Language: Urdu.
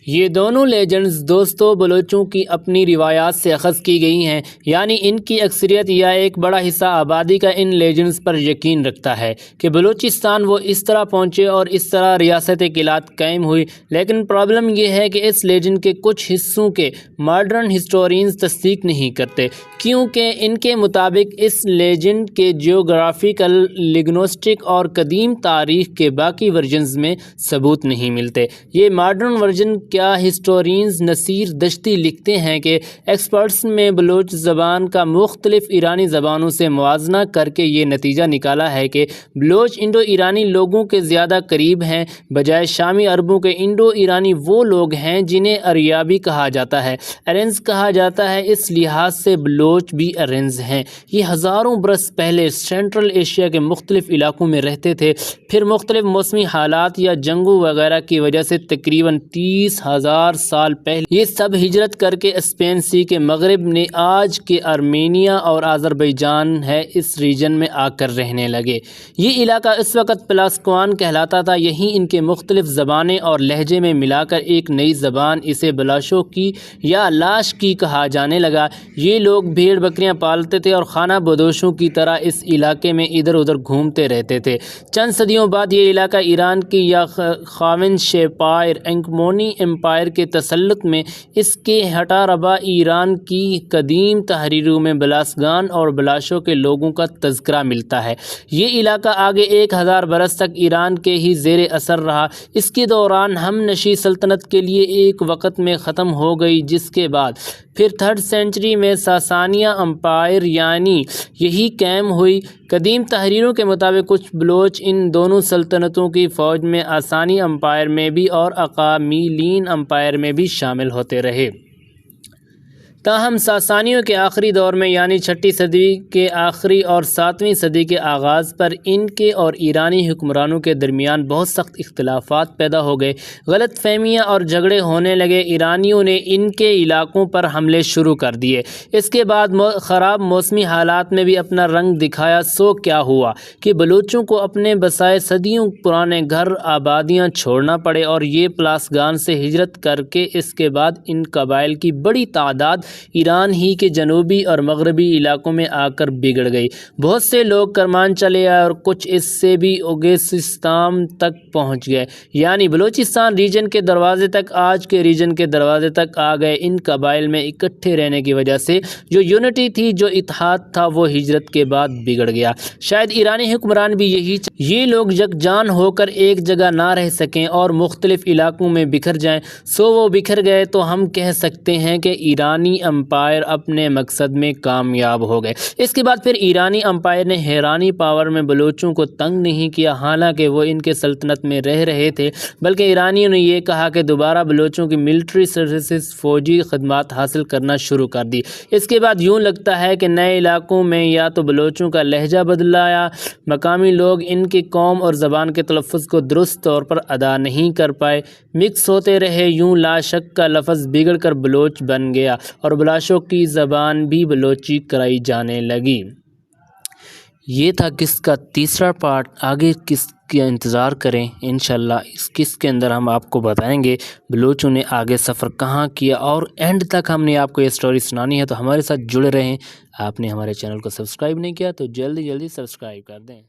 یہ دونوں لیجنڈز دوستوں بلوچوں کی اپنی روایات سے اخذ کی گئی ہیں، یعنی ان کی اکثریت یا ایک بڑا حصہ آبادی کا ان لیجنڈز پر یقین رکھتا ہے کہ بلوچستان وہ اس طرح پہنچے اور اس طرح ریاست کلات قائم ہوئی۔ لیکن پرابلم یہ ہے کہ اس لیجنڈ کے کچھ حصوں کے ماڈرن ہسٹورینز تصدیق نہیں کرتے، کیونکہ ان کے مطابق اس لیجنڈ کے جیوگرافیکل، لنگوسٹک اور قدیم تاریخ کے باقی ورژنز میں ثبوت نہیں ملتے۔ یہ ماڈرن ورژن کیا ہسٹورینز نصیر دشتی لکھتے ہیں کہ ایکسپرٹس میں بلوچ زبان کا مختلف ایرانی زبانوں سے موازنہ کر کے یہ نتیجہ نکالا ہے کہ بلوچ انڈو ایرانی لوگوں کے زیادہ قریب ہیں بجائے شامی عربوں کے۔ انڈو ایرانی وہ لوگ ہیں جنہیں اریابی کہا جاتا ہے، ارینز کہا جاتا ہے، اس لحاظ سے بلوچ بھی ارینز ہیں۔ یہ ہزاروں برس پہلے سینٹرل ایشیا کے مختلف علاقوں میں رہتے تھے، پھر مختلف موسمی حالات یا جنگوں وغیرہ کی وجہ سے تقریباً 30,000 سال پہلے یہ سب ہجرت کر کے اسپین سی کے مغرب نے آج کے آرمینیا اور آذربائیجان ہے اس ریجن میں آ کر رہنے لگے۔ یہ علاقہ اس وقت پلاسکوان کہلاتا تھا۔ یہیں ان کے مختلف زبانیں اور لہجے میں ملا کر ایک نئی زبان اسے بلاشو کی یا لاش کی کہا جانے لگا۔ یہ لوگ بھیڑ بکریاں پالتے تھے اور خانہ بدوشوں کی طرح اس علاقے میں ادھر ادھر گھومتے رہتے تھے۔ چند صدیوں بعد یہ علاقہ ایران کی یا خاون شیپائر انکمونی امپائر کے تسلط میں اس کے ہٹا ربا ایران کی قدیم تحریروں میں بلاسگان اور بلاشو کے لوگوں کا تذکرہ ملتا ہے۔ یہ علاقہ آگے 1000 برس تک ایران کے ہی زیر اثر رہا۔ اس کے دوران ہم نشی سلطنت کے لیے ایک وقت میں ختم ہو گئی، جس کے بعد پھر 3rd سینچری میں ساسانیہ امپائر یعنی یہی قائم ہوئی۔ قدیم تحریروں کے مطابق کچھ بلوچ ان دونوں سلطنتوں کی فوج میں آسانی امپائر میں بھی اور اقاملین امپائر میں بھی شامل ہوتے رہے۔ تاہم ساسانیوں کے آخری دور میں یعنی 6 صدی کے آخری اور 7ویں صدی کے آغاز پر ان کے اور ایرانی حکمرانوں کے درمیان بہت سخت اختلافات پیدا ہو گئے، غلط فہمیاں اور جھگڑے ہونے لگے۔ ایرانیوں نے ان کے علاقوں پر حملے شروع کر دیے۔ اس کے بعد خراب موسمی حالات میں بھی اپنا رنگ دکھایا۔ سو کیا ہوا کہ بلوچوں کو اپنے بسائے صدیوں پرانے گھر آبادیاں چھوڑنا پڑے اور یہ پلاسگان سے ہجرت کر کے اس کے بعد ان قبائل کی بڑی تعداد ایران ہی کے جنوبی اور مغربی علاقوں میں آ کر بگڑ گئی۔ بہت سے لوگ کرمان چلے آئے اور کچھ اس سے بھی اوگزستان تک پہنچ گئے، یعنی بلوچستان ریجن کے دروازے تک، آج کے ریجن کے دروازے تک آ گئے۔ ان قبائل میں اکٹھے رہنے کی وجہ سے جو یونٹی تھی، جو اتحاد تھا، وہ ہجرت کے بعد بگڑ گیا۔ شاید ایرانی حکمران بھی یہ لوگ یکجان ہو کر ایک جگہ نہ رہ سکیں اور مختلف علاقوں میں بکھر جائیں، سو وہ بکھر گئے تو ہم کہہ سکتے ہیں کہ ایرانی امپائر اپنے مقصد میں کامیاب ہو گئے۔ اس کے بعد پھر ایرانی امپائر نے حیرانی پاور میں بلوچوں کو تنگ نہیں کیا، حالانکہ وہ ان کے سلطنت میں رہ رہے تھے، بلکہ ایرانیوں نے یہ کہا کہ دوبارہ بلوچوں کی ملٹری سروسز، فوجی خدمات حاصل کرنا شروع کر دی۔ اس کے بعد یوں لگتا ہے کہ نئے علاقوں میں یا تو بلوچوں کا لہجہ بدلا یا مقامی لوگ ان کی قوم اور زبان کے تلفظ کو درست طور پر ادا نہیں کر پائے، مکس ہوتے رہے۔ یوں لا شک کا لفظ بگڑ کر بلوچ بن گیا اور بلاشو کی زبان بھی بلوچی کرائی جانے لگی۔ یہ تھا قصے کا تیسرا پارٹ۔ آگے کس کا انتظار کریں، انشاءاللہ اس قصے کے اندر ہم آپ کو بتائیں گے بلوچوں نے آگے سفر کہاں کیا، اور اینڈ تک ہم نے آپ کو یہ سٹوری سنانی ہے، تو ہمارے ساتھ جڑے رہیں۔ آپ نے ہمارے چینل کو سبسکرائب نہیں کیا تو جلدی سبسکرائب کر دیں۔